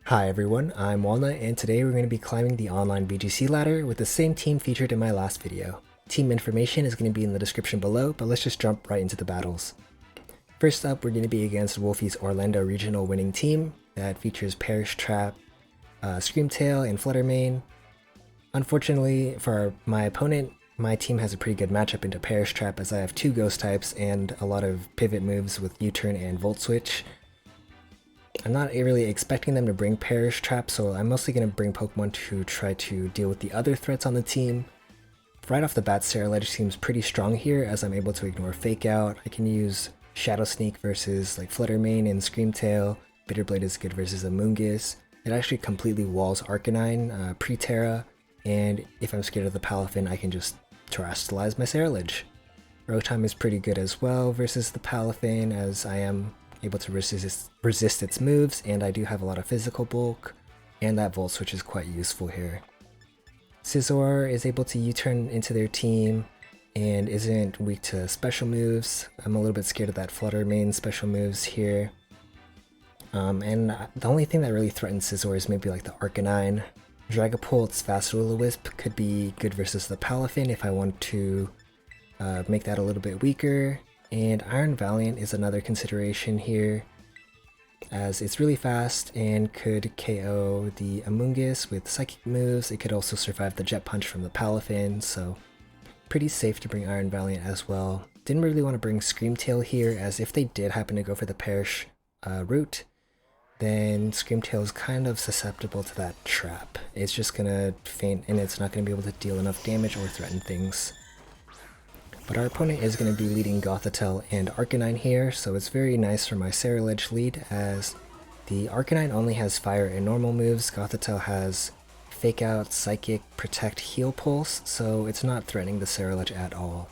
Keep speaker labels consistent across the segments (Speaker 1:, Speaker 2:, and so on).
Speaker 1: Hi everyone, I'm Walnut and today we're going to be climbing the online VGC ladder with the same team featured in my last video. Team information is going to be in the description below, but let's just jump right into the battles. First up, we're going to be against Wolfie's Orlando regional winning team that features Perish Trap, Screamtail, and Fluttermane. Unfortunately for my opponent, my team has a pretty good matchup into Perish Trap as I have two ghost types and a lot of pivot moves with U-turn and Volt Switch. I'm not really expecting them to bring Perish Trap, so I'm mostly going to bring Pokemon to try to deal with the other threats on the team. Right off the bat, Scarlet seems pretty strong here as I'm able to ignore Fake Out. I can use Shadow Sneak versus like Fluttermane and Screamtail. Bitterblade is good versus Amoonguss. It actually completely walls Arcanine, pre-Terra, and if I'm scared of the Palafin, I can just terrestrialize my Scarlet. Rotom is pretty good as well versus the Palafin as I am able to resist its moves, and I do have a lot of physical bulk, and that Volt Switch is quite useful here. Scizor is able to U-turn into their team and isn't weak to special moves. I'm a little bit scared of that Fluttermane special moves here. And the only thing that really threatens Scizor is maybe like the Arcanine. Dragapult's Fast Will-O-Wisp could be good versus the Palafin if I want to make that a little bit weaker. And Iron Valiant is another consideration here, as it's really fast and could KO the Amoonguss with psychic moves. It could also survive the Jet Punch from the Palafin, so pretty safe to bring Iron Valiant as well. Didn't really want to bring Screamtail here, as if they did happen to go for the Perish route, then Screamtail is kind of susceptible to that trap. It's just gonna faint and it's not gonna be able to deal enough damage or threaten things. But our opponent is going to be leading Gothitelle and Arcanine here, so it's very nice for my Scarlet lead, as the Arcanine only has Fire and normal moves. Gothitelle has Fake Out, Psychic, Protect, Heal Pulse, so it's not threatening the Scarlet at all.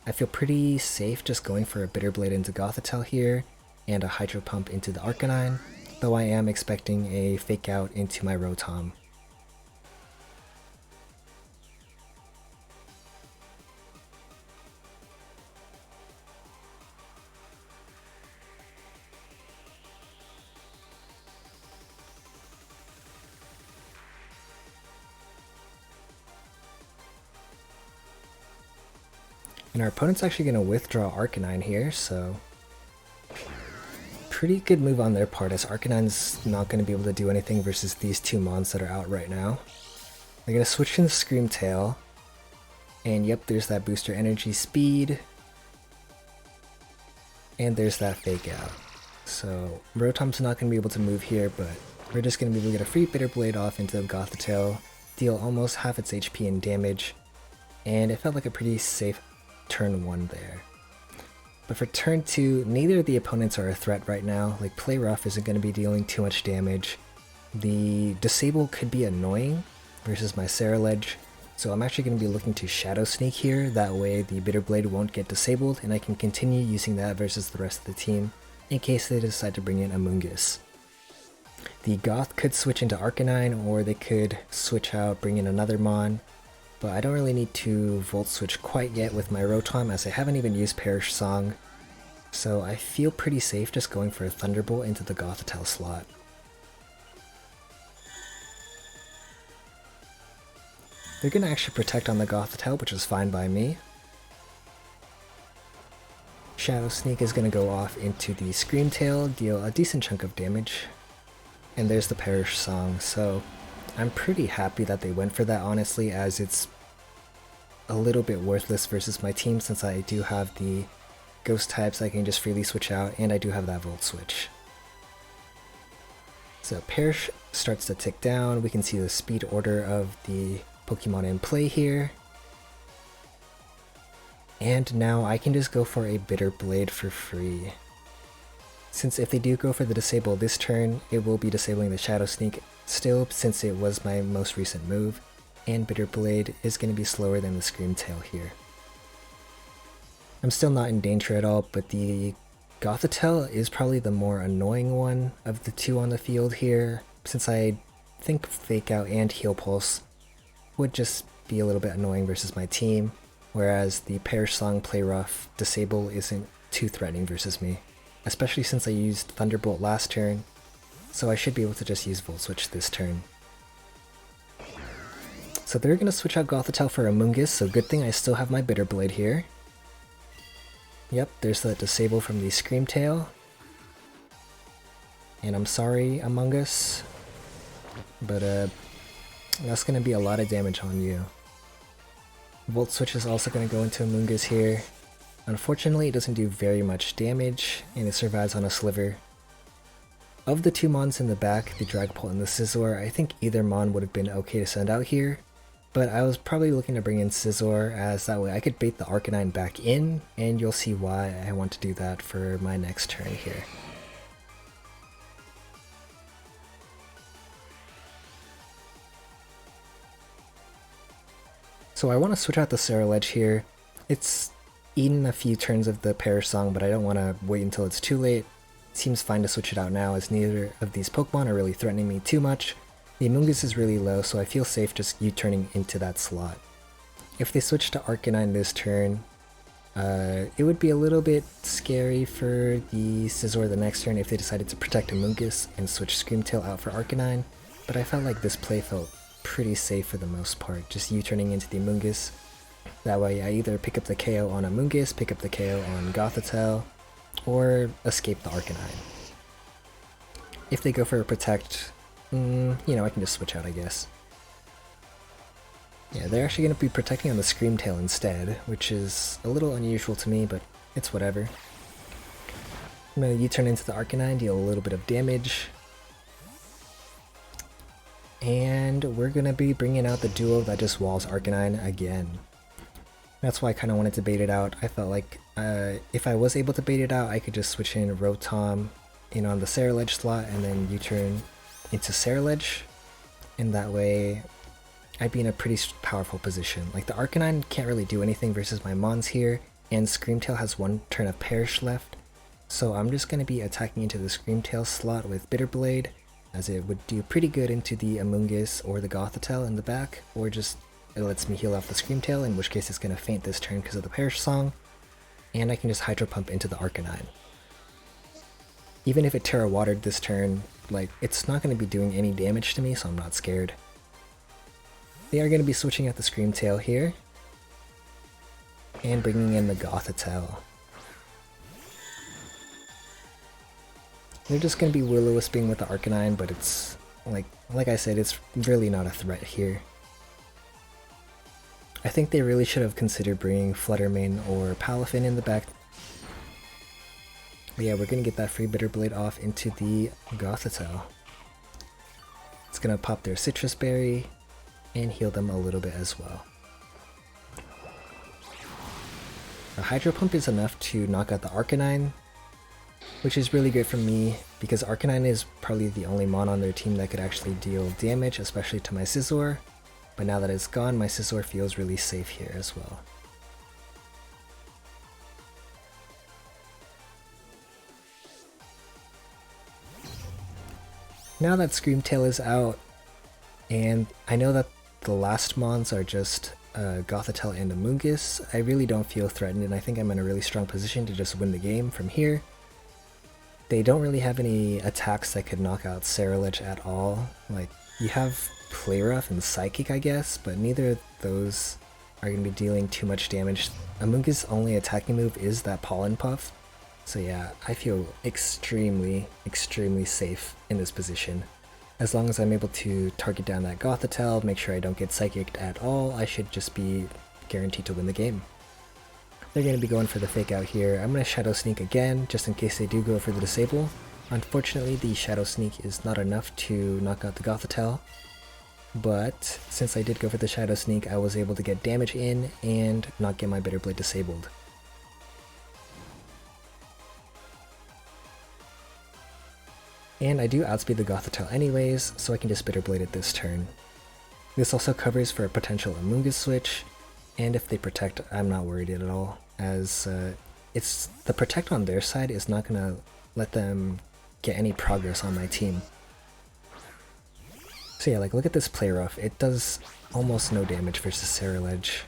Speaker 1: I feel pretty safe just going for a Bitterblade into Gothitelle here, and a Hydro Pump into the Arcanine, though I am expecting a Fake Out into my Rotom. And our opponent's actually going to withdraw Arcanine here, so pretty good move on their part, as Arcanine's not going to be able to do anything versus these two mons that are out right now. They're going to switch into Screamtail, and yep, there's that booster energy speed, and there's that Fake Out. So Rotom's not going to be able to move here, but we're just going to be able to get a free Bitterblade off into Gothitelle, deal almost half its HP in damage, and it felt like a pretty safe turn 1 there. But for turn 2, neither of the opponents are a threat right now. Like, Play Rough isn't going to be dealing too much damage. The Disable could be annoying versus my Scarlet, so I'm actually going to be looking to Shadow Sneak here. That way the Bitterblade won't get disabled, and I can continue using that versus the rest of the team in case they decide to bring in Amoonguss. The Goth could switch into Arcanine, or they could switch out, bring in another Mon. But I don't really need to Volt Switch quite yet with my Rotom, as I haven't even used Perish Song, so I feel pretty safe just going for a Thunderbolt into the Gothitelle slot. They're going to actually protect on the Gothitelle, which is fine by me. Shadow Sneak is going to go off into the Screamtail, deal a decent chunk of damage, and there's the Perish Song, so I'm pretty happy that they went for that, honestly, as it's a little bit worthless versus my team since I do have the ghost types I can just freely switch out, and I do have that Volt Switch. So Perish starts to tick down. We can see the speed order of the Pokemon in play here. And now I can just go for a Bitterblade for free. Since if they do go for the disable this turn, it will be disabling the Shadow Sneak still, since it was my most recent move, and Bitterblade is going to be slower than the Screamtail here. I'm still not in danger at all, but the Gothitelle is probably the more annoying one of the two on the field here, since I think Fake Out and Heal Pulse would just be a little bit annoying versus my team, whereas the Perish Song, Play Rough, Disable isn't too threatening versus me. especially since I used Thunderbolt last turn, so I should be able to just use Volt Switch this turn. So they're going to switch out Gothitelle for Amoonguss, so good thing I still have my Bitter Blade here. Yep, there's the disable from the Screamtail. And I'm sorry, Among Us, but that's going to be a lot of damage on you. Volt Switch is also going to go into Amoonguss here. Unfortunately, it doesn't do very much damage, and it survives on a Sliver. Of the two Mons in the back, the Dragapult and the Scizor, I think either Mon would have been okay to send out here, but I was probably looking to bring in Scizor, as that way I could bait the Arcanine back in, and you'll see why I want to do that for my next turn here. So I want to switch out the Ceruledge here. It's eaten a few turns of the Perish Song, but I don't want to wait until it's too late. It seems fine to switch it out now, as neither of these Pokemon are really threatening me too much. The Amoonguss is really low, so I feel safe just U-turning into that slot. If they switch to Arcanine this turn, it would be a little bit scary for the Scizor the next turn if they decided to protect Amoonguss and switch Screamtail out for Arcanine, but I felt like this play felt pretty safe for the most part, just U-turning into the Amoonguss. That way I either pick up the KO on Amoonguss, pick up the KO on Gothitelle, or escape the Arcanine. If they go for a Protect, you know, I can just switch out, I guess. Yeah, they're actually going to be protecting on the Screamtail instead, which is a little unusual to me, but it's whatever. I'm going to U-turn into the Arcanine, deal a little bit of damage. And we're going to be bringing out the duo that just walls Arcanine again. That's why I kind of wanted to bait it out. I felt like if I was able to bait it out, I could just switch in Rotom in on the Ceruledge slot and then U-turn into Ceruledge. And that way I'd be in a pretty powerful position. Like the Arcanine can't really do anything versus my Mons here, and Screamtail has one turn of Perish left. So I'm just going to be attacking into the Screamtail slot with Bitter Blade, as it would do pretty good into the Amoonguss or the Gothitelle in the back, or just it lets me heal off the Screamtail, in which case it's going to faint this turn because of the Perish Song, and I can just Hydro Pump into the Arcanine. Even if it Terra Watered this turn, like, it's not going to be doing any damage to me, so I'm not scared. They are going to be switching out the Screamtail here, and bringing in the Gothitelle. They're just going to be Will-O-Wisping with the Arcanine, but it's, like I said, it's really not a threat here. I think they really should have considered bringing Fluttermane or Palafin in the back. But yeah, we're going to get that free Bitter Blade off into the Gothitelle. It's going to pop their Citrus Berry and heal them a little bit as well. The Hydro Pump is enough to knock out the Arcanine, which is really good for me because Arcanine is probably the only Mon on their team that could actually deal damage, especially to my Scizor. But now that it's gone, my Scizor feels really safe here as well. Now that Screamtail is out, and I know that the last Mons are just Gothitelle and Amoonguss, I really don't feel threatened, and I think I'm in a really strong position to just win the game from here. They don't really have any attacks that could knock out Ceruledge at all. Like, you have Play Rough and Psychic, I guess, but neither of those are going to be dealing too much damage. Amoonguss' only attacking move is that Pollen Puff. So yeah, I feel extremely, extremely safe in this position. As long as I'm able to target down that Gothitelle, make sure I don't get Psychicked at all, I should just be guaranteed to win the game. They're going to be going for the Fake Out here. I'm going to Shadow Sneak again, just in case they do go for the Disable. Unfortunately, the Shadow Sneak is not enough to knock out the Gothitelle, but since I did go for the Shadow Sneak, I was able to get damage in and not get my Bitter Blade disabled. And I do outspeed the Gothitelle anyways, so I can just Bitter Blade it this turn. This also covers for a potential Amoonguss switch, and if they Protect, I'm not worried at all, as it's the Protect on their side is not going to let them get any progress on my team. So yeah, like, look at this Play Rough. It does almost no damage versus Ceruledge,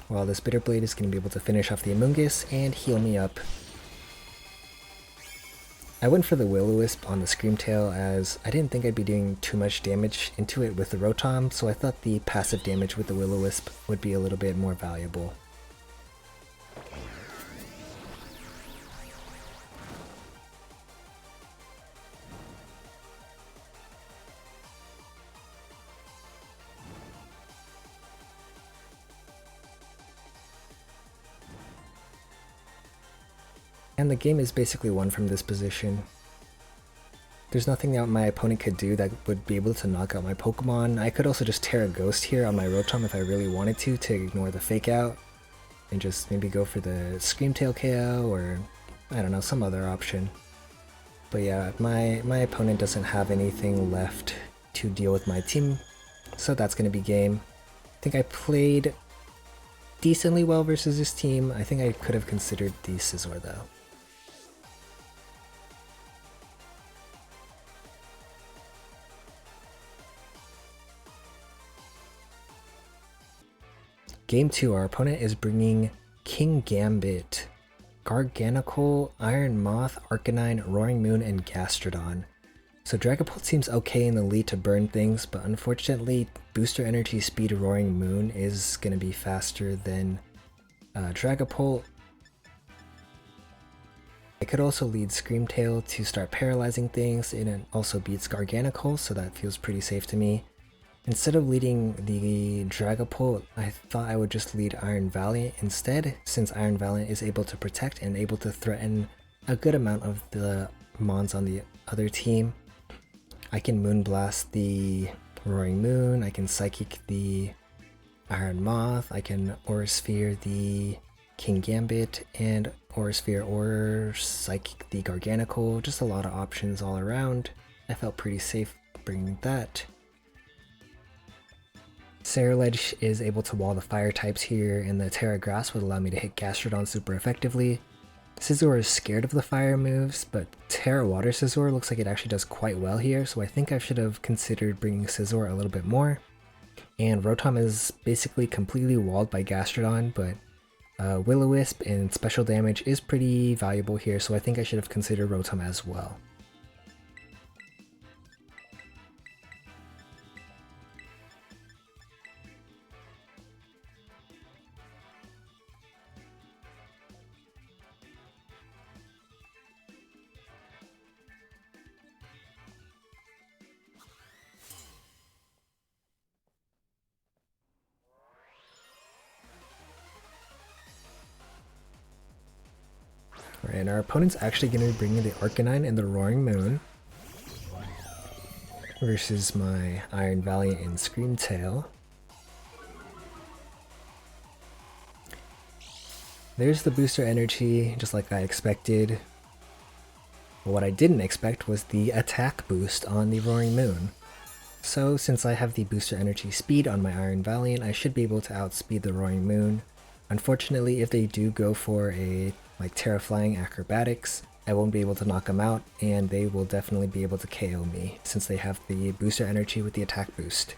Speaker 1: while this Bitter Blade is going to be able to finish off the Amoonguss and heal me up. I went for the Will-O-Wisp on the Screamtail as I didn't think I'd be doing too much damage into it with the Rotom, so I thought the passive damage with the Will-O-Wisp would be a little bit more valuable. And the game is basically won from this position. There's nothing that my opponent could do that would be able to knock out my Pokemon. I could also just Terra Ghost here on my Rotom if I really wanted to ignore the Fake Out, and just maybe go for the Screamtail KO or, I don't know, some other option. But yeah, my opponent doesn't have anything left to deal with my team, so that's going to be game. I think I played decently well versus this team. I think I could have considered the Scizor though. Game 2, our opponent is bringing King Gambit, Garganacl, Iron Moth, Arcanine, Roaring Moon, and Gastrodon. So Dragapult seems okay in the lead to burn things, but unfortunately Booster Energy Speed Roaring Moon is going to be faster than Dragapult. I could also lead Screamtail to start paralyzing things, and it also beats Garganacl, so that feels pretty safe to me. Instead of leading the Dragapult, I thought I would just lead Iron Valiant instead, since Iron Valiant is able to protect and able to threaten a good amount of the Mons on the other team. I can Moonblast the Roaring Moon, I can Psychic the Iron Moth, I can Aura Sphere the King Gambit, and Aura Sphere or Psychic the Garganacl. Just a lot of options all around. I felt pretty safe bringing that. Scarlet is able to wall the fire types here, and the Terra Grass would allow me to hit Gastrodon super effectively. Scizor is scared of the fire moves, but Terra Water Scizor looks like it actually does quite well here, so I think I should have considered bringing Scizor a little bit more. And Rotom is basically completely walled by Gastrodon, but Will-O-Wisp and special damage is pretty valuable here, so I think I should have considered Rotom as well. And our opponent's actually going to be bringing the Arcanine and the Roaring Moon versus my Iron Valiant and Screamtail. There's the booster energy, just like I expected. But what I didn't expect was the attack boost on the Roaring Moon. So since I have the booster energy speed on my Iron Valiant, I should be able to outspeed the Roaring Moon. Unfortunately, if they do go for a Terra Flying Acrobatics, I won't be able to knock them out, and they will definitely be able to KO me since they have the booster energy with the attack boost.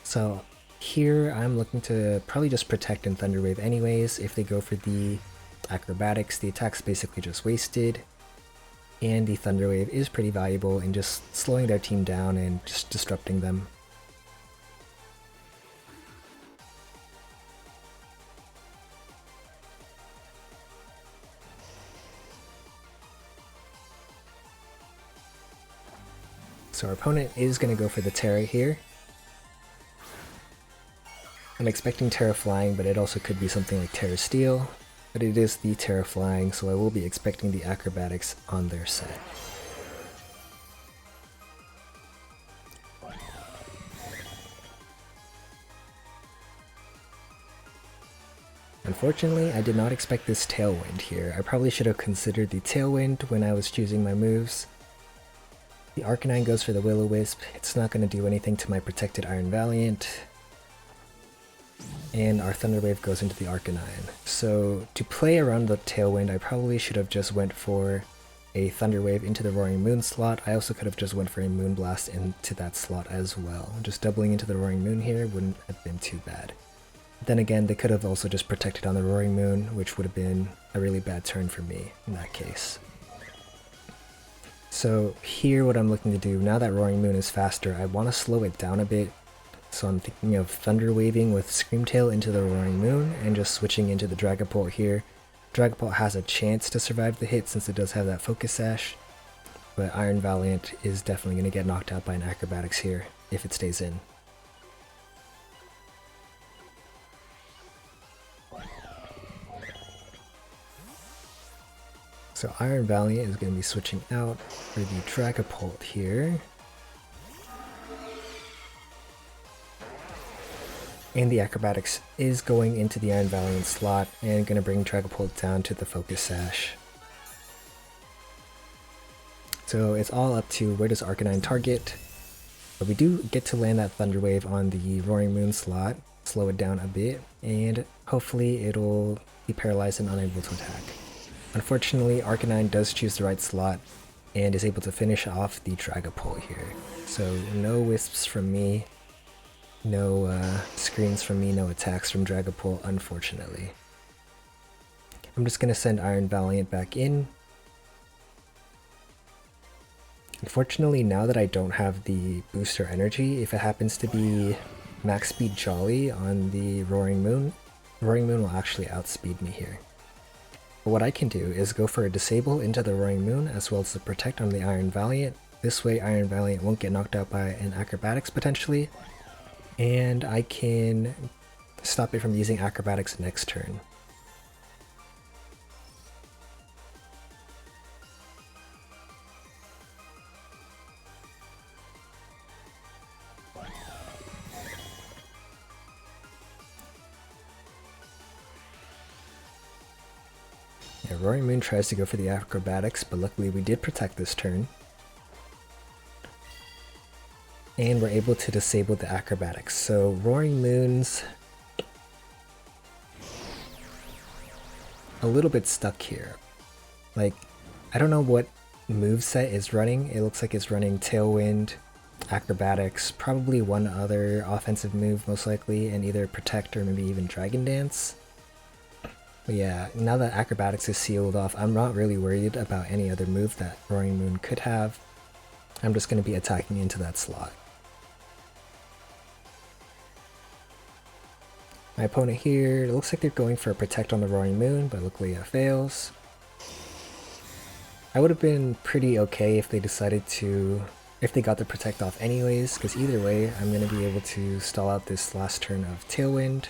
Speaker 1: So here I'm looking to probably just protect and Thunder Wave anyways. If they go for the Acrobatics, the attack's basically just wasted, and the Thunder Wave is pretty valuable in just slowing their team down and just disrupting them. So our opponent is going to go for the Terra here. I'm expecting Terra Flying, but it also could be something like Terra Steel. But it is the Terra Flying, so I will be expecting the Acrobatics on their set. Unfortunately, I did not expect this Tailwind here. I probably should have considered the Tailwind when I was choosing my moves. The Arcanine goes for the Will-O-Wisp. It's not going to do anything to my protected Iron Valiant. And our Thunder Wave goes into the Arcanine. So to play around the Tailwind, I probably should have just went for a Thunder Wave into the Roaring Moon slot. I also could have just went for a Moonblast into that slot as well. Just doubling into the Roaring Moon here wouldn't have been too bad. Then again, they could have also just protected on the Roaring Moon, which would have been a really bad turn for me in that case. So here what I'm looking to do, now that Roaring Moon is faster, I want to slow it down a bit. So I'm thinking of Thunder Waving with Screamtail into the Roaring Moon and just switching into the Dragapult here. Dragapult has a chance to survive the hit since it does have that Focus Sash, but Iron Valiant is definitely going to get knocked out by an Acrobatics here if it stays in. So Iron Valiant is going to be switching out for the Dragapult here. And the Acrobatics is going into the Iron Valiant slot and going to bring Dragapult down to the Focus Sash. So it's all up to where does Arcanine target. But we do get to land that Thunder Wave on the Roaring Moon slot, slow it down a bit, and hopefully it'll be paralyzed and unable to attack. Unfortunately, Arcanine does choose the right slot and is able to finish off the Dragapult here. So no Wisps from me, no screens from me, no attacks from Dragapult, unfortunately. I'm just going to send Iron Valiant back in. Unfortunately, now that I don't have the booster energy, if it happens to be Max Speed Jolly on the Roaring Moon will actually outspeed me here. But what I can do is go for a Disable into the Roaring Moon as well as the Protect on the Iron Valiant. This way Iron Valiant won't get knocked out by an Acrobatics potentially, and I can stop it from using Acrobatics next turn. Yeah, Roaring Moon tries to go for the Acrobatics, but luckily we did protect this turn. And we're able to disable the Acrobatics. So Roaring Moon's a little bit stuck here. Like, I don't know what moveset is running. It looks like it's running Tailwind, Acrobatics, probably one other offensive move most likely, and either Protect or maybe even Dragon Dance. But yeah, now that Acrobatics is sealed off, I'm not really worried about any other move that Roaring Moon could have. I'm just going to be attacking into that slot. My opponent here, it looks like they're going for a Protect on the Roaring Moon, but luckily it fails. I would have been pretty okay if they decided to, if they got the Protect off anyways, because either way, I'm going to be able to stall out this last turn of Tailwind.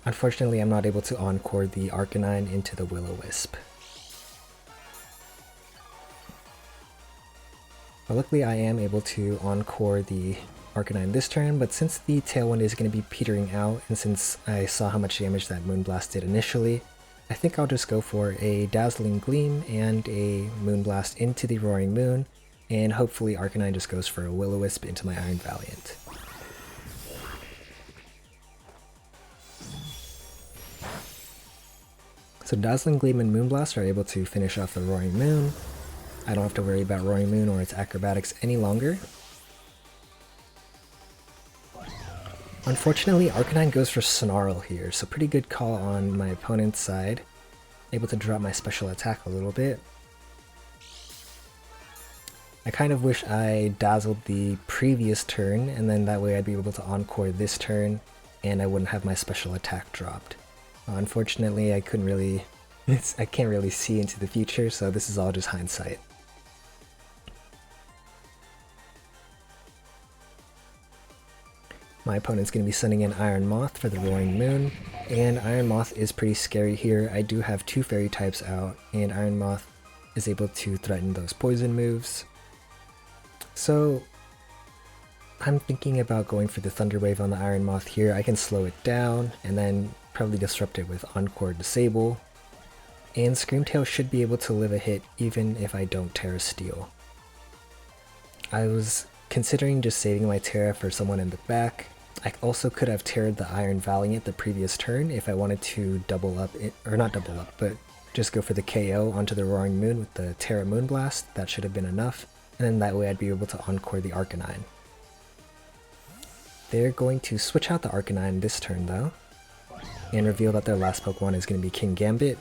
Speaker 1: Unfortunately, I'm not able to Encore the Arcanine into the Will-O-Wisp. But luckily I am able to Encore the Arcanine this turn, but since the Tailwind is going to be petering out, and since I saw how much damage that Moonblast did initially, I think I'll just go for a Dazzling Gleam and a Moonblast into the Roaring Moon, and hopefully Arcanine just goes for a Will-O-Wisp into my Iron Valiant. So Dazzling Gleam and Moonblast are able to finish off the Roaring Moon. I don't have to worry about Roaring Moon or its Acrobatics any longer. Unfortunately, Arcanine goes for Snarl here, so pretty good call on my opponent's side. Able to drop my special attack a little bit. I kind of wish I dazzled the previous turn, and then that way I'd be able to Encore this turn, and I wouldn't have my special attack dropped. Unfortunately, I can't really see into the future, so this is all just hindsight. My opponent's going to be sending in Iron Moth for the Roaring Moon, and Iron Moth is pretty scary here. I do have two fairy types out, and Iron Moth is able to threaten those poison moves. So I'm thinking about going for the Thunder Wave on the Iron Moth here. I can slow it down, and then probably disrupt it with Encore Disable. And Screamtail should be able to live a hit even if I don't Terra Steel. I was considering just saving my Terra for someone in the back. I also could have Terra'd the Iron Valiant the previous turn if I wanted to double up, or not double up, but just go for the KO onto the Roaring Moon with the Terra Moonblast. That should have been enough, and then that way I'd be able to Encore the Arcanine. They're going to switch out the Arcanine this turn though, and reveal that their last Pokemon is going to be King Gambit.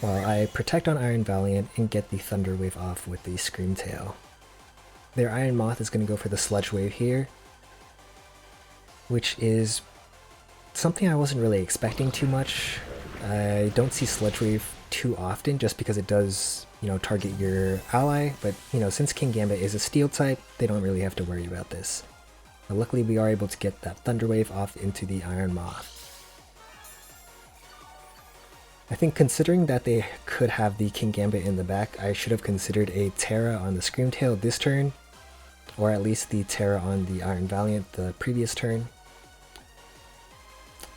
Speaker 1: while I protect on Iron Valiant and get the Thunder Wave off with the Screamtail. Their Iron Moth is going to go for the Sludge Wave here, which is something I wasn't really expecting too much. I don't see Sludge Wave too often just because it does, target your ally, but, since Kingambit is a Steel type, they don't really have to worry about this. But luckily we are able to get that Thunder Wave off into the Iron Moth. I think considering that they could have the Kingambit in the back, I should have considered a Terra on the Screamtail this turn, or at least the Terra on the Iron Valiant the previous turn.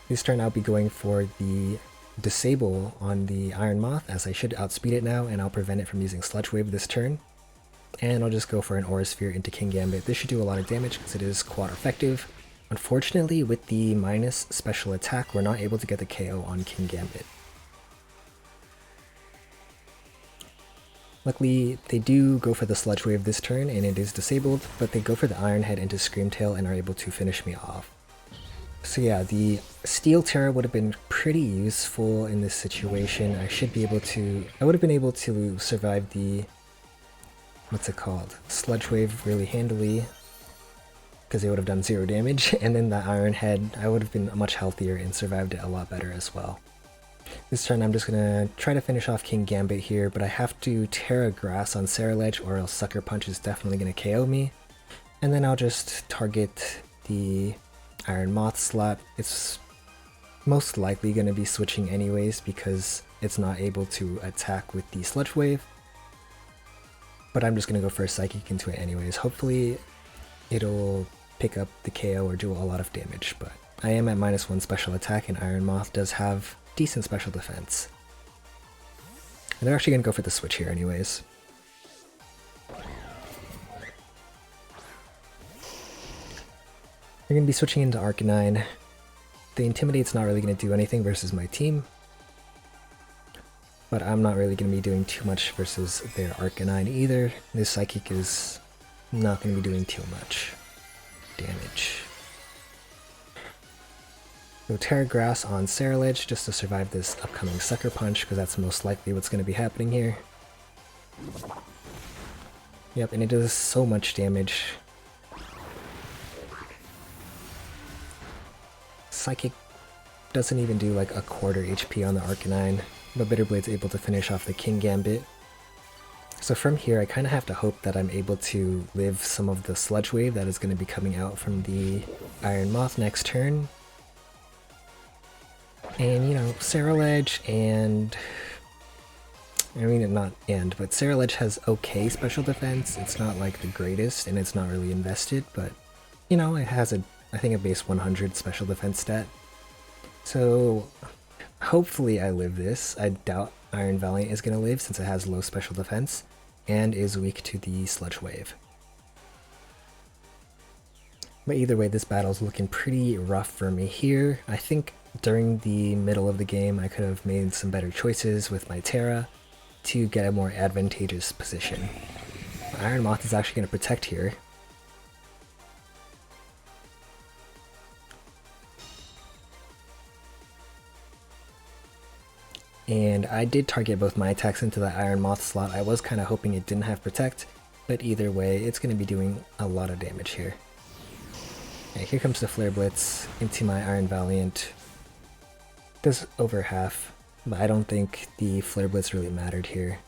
Speaker 1: This turn I'll be going for the Disable on the Iron Moth, as I should outspeed it now and I'll prevent it from using Sludge Wave this turn. And I'll just go for an Aura Sphere into Kingambit. This should do a lot of damage because it is quad effective. Unfortunately, with the minus special attack, we're not able to get the KO on Kingambit. Luckily, they do go for the Sludge Wave this turn and it is disabled, but they go for the Iron Head into Screamtail and are able to finish me off. So yeah, the Steel Terra would have been pretty useful in this situation. I would have been able to survive the, Sludge Wave really handily, because they would have done 0 damage, and then the Iron Head, I would have been much healthier and survived it a lot better as well. This turn I'm just gonna try to finish off Kingambit here, but I have to Terra Grass on Scarlet or else Sucker Punch is definitely gonna KO me. And then I'll just target the Iron Moth slot. It's most likely gonna be switching anyways because it's not able to attack with the Sludge Wave. But I'm just gonna go for a Psychic into it anyways. Hopefully it'll pick up the KO or do a lot of damage, but I am at -1 special attack and Iron Moth does have decent special defense. And they're actually going to go for the switch here anyways. They're going to be switching into Arcanine. The Intimidate's not really going to do anything versus my team, but I'm not really going to be doing too much versus their Arcanine either. This Psychic is not going to be doing too much damage. So Terra Grass on Scarlet just to survive this upcoming Sucker Punch, because that's most likely what's going to be happening here. Yep, and it does so much damage. Psychic doesn't even do like a quarter HP on the Arcanine, but Bitterblade's able to finish off the Kingambit. So from here I kind of have to hope that I'm able to live some of the Sludge Wave that is going to be coming out from the Iron Moth next turn. And, Scarlet and... but Scarlet has okay special defense. It's not like the greatest, and it's not really invested, but, it has I think a base 100 special defense stat. So, hopefully I live this. I doubt Iron Valiant is going to live since it has low special defense, and is weak to the Sludge Wave. But either way, this battle's looking pretty rough for me here. I think during the middle of the game I could have made some better choices with my Terra to get a more advantageous position. Iron Moth is actually going to protect here. And I did target both my attacks into the Iron Moth slot. I was kind of hoping it didn't have protect, but either way it's going to be doing a lot of damage here. Okay, here comes the Flare Blitz into my Iron Valiant. Does over half, but I don't think the Flare Blitz really mattered here.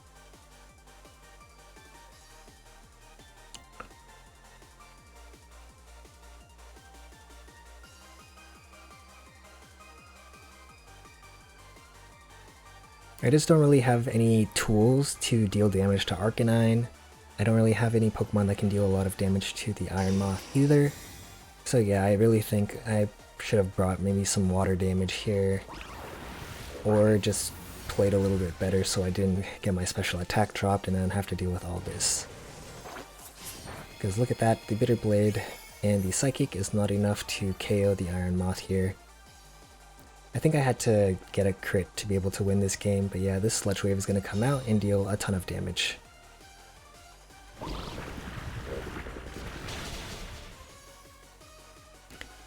Speaker 1: I just don't really have any tools to deal damage to Arcanine. I don't really have any Pokemon that can deal a lot of damage to the Iron Moth either. So yeah, I really think I should have brought maybe some water damage here, or just played a little bit better so I didn't get my special attack dropped and then have to deal with all this. Because look at that, the Bitter Blade and the Psychic is not enough to KO the Iron Moth here. I think I had to get a crit to be able to win this game, but yeah, this Sludge Wave is going to come out and deal a ton of damage.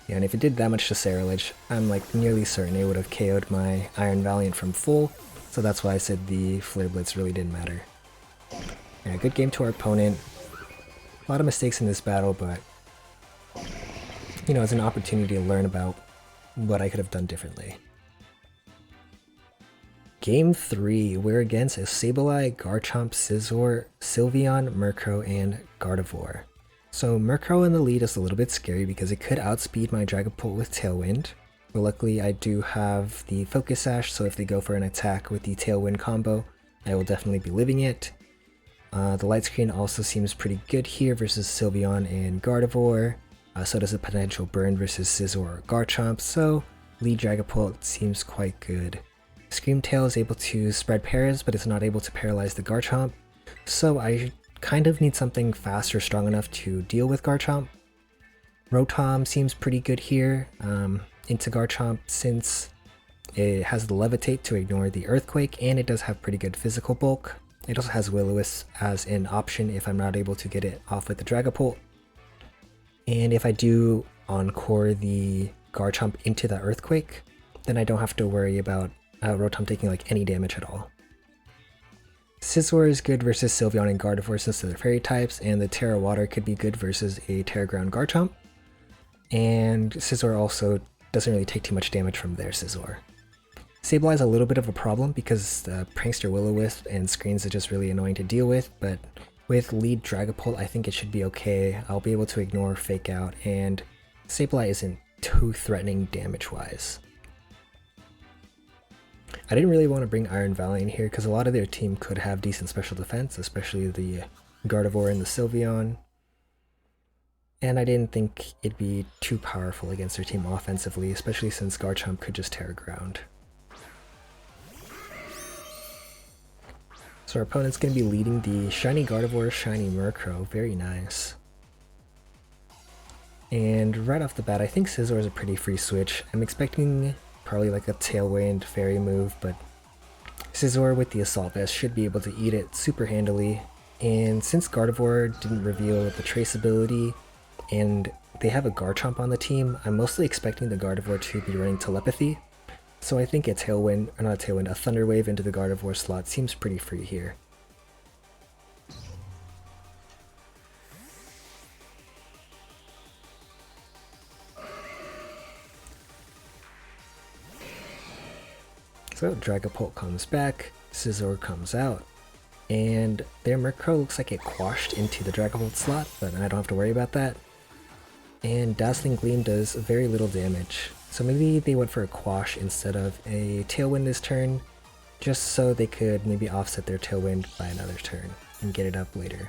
Speaker 1: Yeah, and if it did that much to Scarlet, I'm like nearly certain it would have KO'd my Iron Valiant from full, so that's why I said the Flare Blitz really didn't matter. Yeah, good game to our opponent. A lot of mistakes in this battle, but you know, it's an opportunity to learn about what I could have done differently. Game 3, we're against a Sableye, Garchomp, Scizor, Sylveon, Murkrow, and Gardevoir. So Murkrow in the lead is a little bit scary because it could outspeed my Dragapult with Tailwind. But luckily I do have the Focus Sash, so if they go for an attack with the Tailwind combo, I will definitely be living it. The light screen also seems pretty good here versus Sylveon and Gardevoir. So does a potential burn versus Scizor or Garchomp, so lead Dragapult seems quite good. Scream Tail is able to spread paras, but it's not able to paralyze the Garchomp, so I kind of need something fast or strong enough to deal with Garchomp. Rotom seems pretty good here into Garchomp since it has the Levitate to ignore the Earthquake, and it does have pretty good physical bulk. It also has Will-O-Wisp as an option if I'm not able to get it off with the Dragapult. And if I do Encore the Garchomp into the Earthquake, then I don't have to worry about Rotom taking like any damage at all. Scizor is good versus Sylveon and Gardevoir since they're fairy types, and the Terra Water could be good versus a Terra Ground Garchomp. And Scizor also doesn't really take too much damage from their Scizor. Sableye is a little bit of a problem because the Prankster Will-O-Wisp and Screens are just really annoying to deal with, but with lead Dragapult I think it should be okay. I'll be able to ignore Fake Out, and Sableye isn't too threatening damage-wise. I didn't really want to bring Iron Valley in here because a lot of their team could have decent special defense, especially the Gardevoir and the Sylveon. And I didn't think it'd be too powerful against their team offensively, especially since Garchomp could just Terra Ground. So our opponent's going to be leading the Shiny Gardevoir, Shiny Murkrow. Very nice. And right off the bat, I think Scizor is a pretty free switch. I'm expecting probably like a Tailwind Fairy move, but Scizor with the Assault Vest should be able to eat it super handily. And since Gardevoir didn't reveal the Trace ability, and they have a Garchomp on the team, I'm mostly expecting the Gardevoir to be running Telepathy. So I think a Tailwind, or not a Tailwind, a Thunder Wave into the Gardevoir slot seems pretty free here. So Dragapult comes back, Scizor comes out, and their Murkrow looks like it quashed into the Dragapult slot, but I don't have to worry about that. And Dazzling Gleam does very little damage, so maybe they went for a quash instead of a Tailwind this turn, just so they could maybe offset their Tailwind by another turn and get it up later.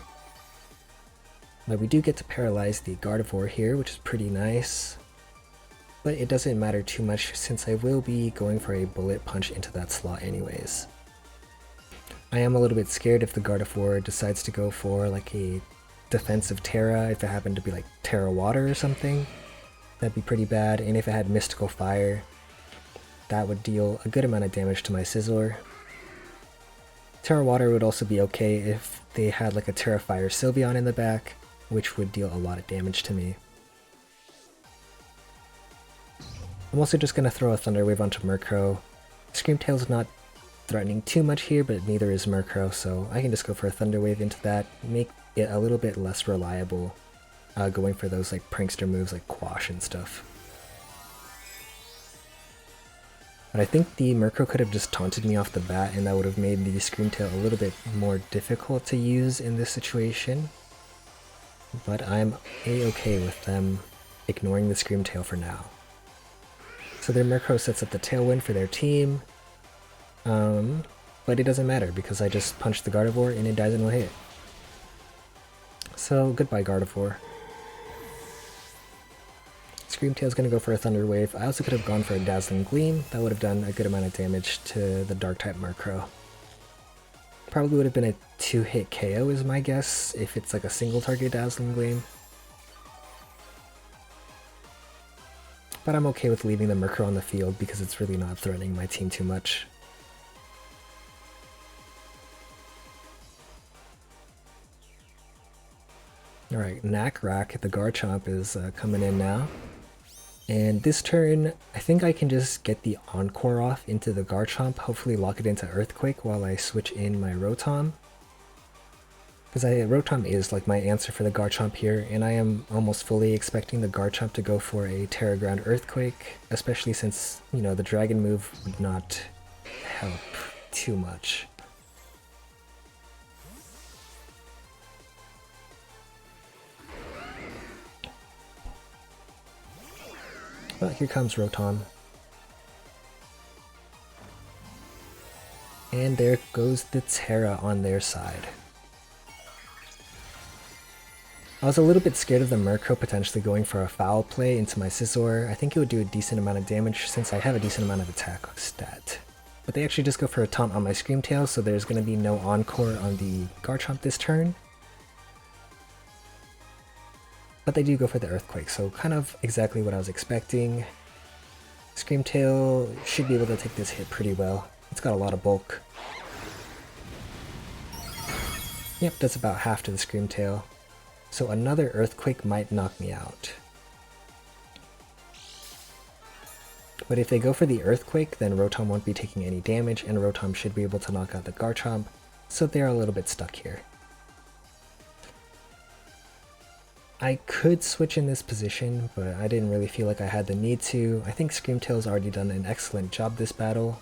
Speaker 1: But we do get to paralyze the Gardevoir here, which is pretty nice. But it doesn't matter too much since I will be going for a Bullet Punch into that slot anyways. I am a little bit scared if the Gardevoir decides to go for like a defensive Terra, if it happened to be like Terra Water or something. That'd be pretty bad, and if it had Mystical Fire, that would deal a good amount of damage to my Scizor. Terra Water would also be okay if they had like a Terra Fire Sylveon in the back, which would deal a lot of damage to me. I'm also just going to throw a Thunder Wave onto Murkrow. Scream Tail's not threatening too much here, but neither is Murkrow, so I can just go for a Thunder Wave into that, make it a little bit less reliable, going for those like prankster moves like Quash and stuff. But I think the Murkrow could have just taunted me off the bat, and that would have made the Scream Tail a little bit more difficult to use in this situation. But I'm a-okay with them ignoring the Scream Tail for now. So their Murkrow sets up the Tailwind for their team, but it doesn't matter because I just punched the Gardevoir and it dies in one hit. So goodbye Gardevoir. Scream Tail's gonna go for a Thunder Wave. I also could have gone for a Dazzling Gleam. That would have done a good amount of damage to the Dark-type Murkrow. Probably would have been a 2-hit KO is my guess, if it's like a single target Dazzling Gleam. But I'm okay with leaving the Murkrow on the field because it's really not threatening my team too much. Alright, Knack Rack, the Garchomp is coming in now. And this turn, I think I can just get the Encore off into the Garchomp, hopefully lock it into Earthquake while I switch in my Rotom. Because Rotom is like my answer for the Garchomp here, and I am almost fully expecting the Garchomp to go for a Terra Ground Earthquake, especially since, you know, the Dragon move would not help too much. Well, here comes Rotom. And there goes the Terra on their side. I was a little bit scared of the Murkrow potentially going for a foul play into my Scizor. I think it would do a decent amount of damage since I have a decent amount of attack stat. But they actually just go for a taunt on my Screamtail, so there's going to be no Encore on the Garchomp this turn. But they do go for the Earthquake, so kind of exactly what I was expecting. Screamtail should be able to take this hit pretty well. It's got a lot of bulk. Yep, that's about half to the Screamtail. So another Earthquake might knock me out. But if they go for the Earthquake, then Rotom won't be taking any damage, and Rotom should be able to knock out the Garchomp, so they're a little bit stuck here. I could switch in this position, but I didn't really feel like I had the need to. I think Screamtail's already done an excellent job this battle.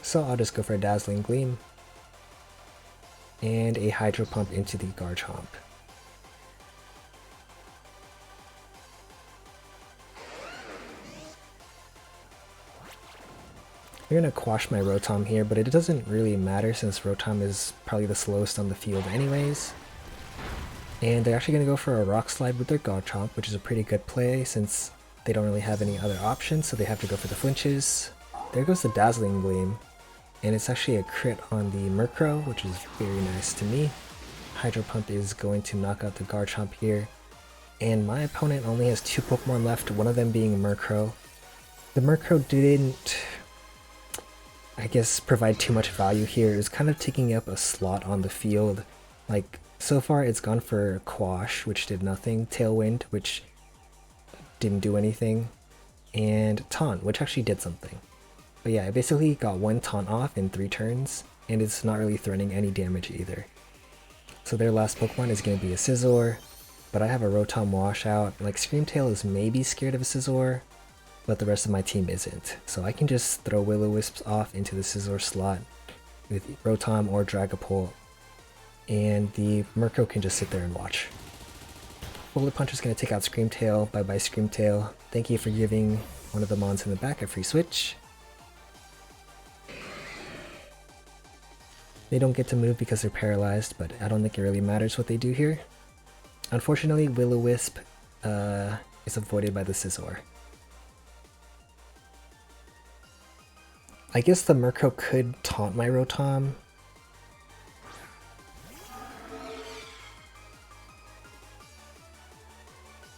Speaker 1: So I'll just go for a Dazzling Gleam. And a Hydro Pump into the Garchomp. They're going to quash my Rotom here, but it doesn't really matter since Rotom is probably the slowest on the field anyways. And they're actually going to go for a Rock Slide with their Garchomp, which is a pretty good play since they don't really have any other options, so they have to go for the flinches. There goes the Dazzling Gleam, and it's actually a crit on the Murkrow, which is very nice to me. Hydro Pump is going to knock out the Garchomp here, and my opponent only has 2 Pokemon left, one of them being Murkrow. The Murkrow didn't, I guess, provide too much value here. It was kind of taking up a slot on the field. Like, so far it's gone for Quash, which did nothing, Tailwind, which didn't do anything, and Taunt, which actually did something. But yeah, I basically got 1 Taunt off in 3 turns, and it's not really threatening any damage either. So their last Pokemon is going to be a Scizor, but I have a Rotom washout. Like, Screamtail is maybe scared of a Scizor, but the rest of my team isn't. So I can just throw Will-O-Wisps off into the Scizor slot with Rotom or Dragapult, and the Murkrow can just sit there and watch. Bullet Punch is going to take out Screamtail. Bye bye Screamtail. Thank you for giving one of the mons in the back a free switch. They don't get to move because they're paralyzed, but I don't think it really matters what they do here. Unfortunately, Will-O-Wisp is avoided by the Scizor. I guess the Murkrow could taunt my Rotom.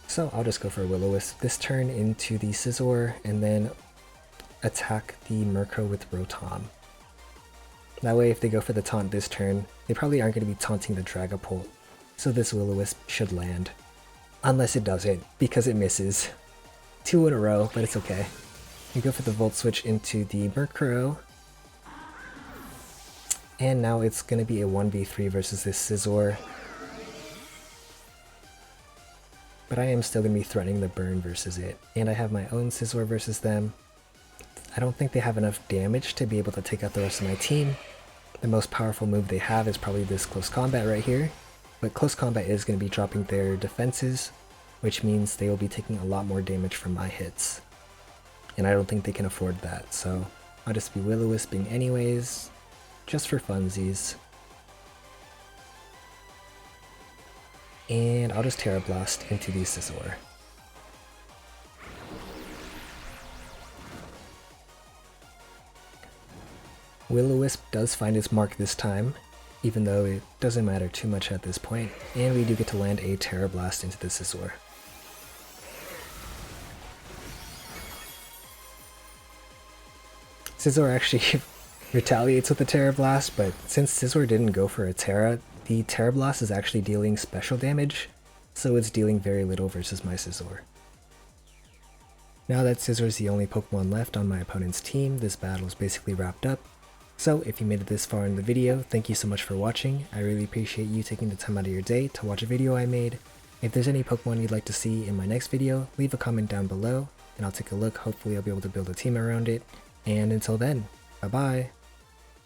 Speaker 1: So I'll just go for a Will-O-Wisp this turn into the Scizor, and then attack the Murkrow with Rotom. That way, if they go for the taunt this turn, they probably aren't going to be taunting the Dragapult, so this Will-O-Wisp should land. Unless it doesn't, because it misses. 2 in a row, but it's okay. We go for the Volt Switch into the Murkrow, and now it's going to be a 1v3 versus this Scizor. But I am still going to be threatening the burn versus it, and I have my own Scizor versus them. I don't think they have enough damage to be able to take out the rest of my team. The most powerful move they have is probably this Close Combat right here, but Close Combat is going to be dropping their defenses, which means they will be taking a lot more damage from my hits. And I don't think they can afford that, so I'll just be Will-O-Wisping anyways, just for funsies. And I'll just Terra Blast into the Scizor. Will-O-Wisp does find its mark this time, even though it doesn't matter too much at this point, and we do get to land a Terra Blast into the Scizor. Scizor actually retaliates with the Terra Blast, but since Scizor didn't go for a Terra, the Terra Blast is actually dealing special damage, so it's dealing very little versus my Scizor. Now that Scizor is the only Pokemon left on my opponent's team, this battle is basically wrapped up. So if you made it this far in the video, thank you so much for watching. I really appreciate you taking the time out of your day to watch a video I made. If there's any Pokemon you'd like to see in my next video, leave a comment down below, and I'll take a look. Hopefully I'll be able to build a team around it. And until then, bye bye!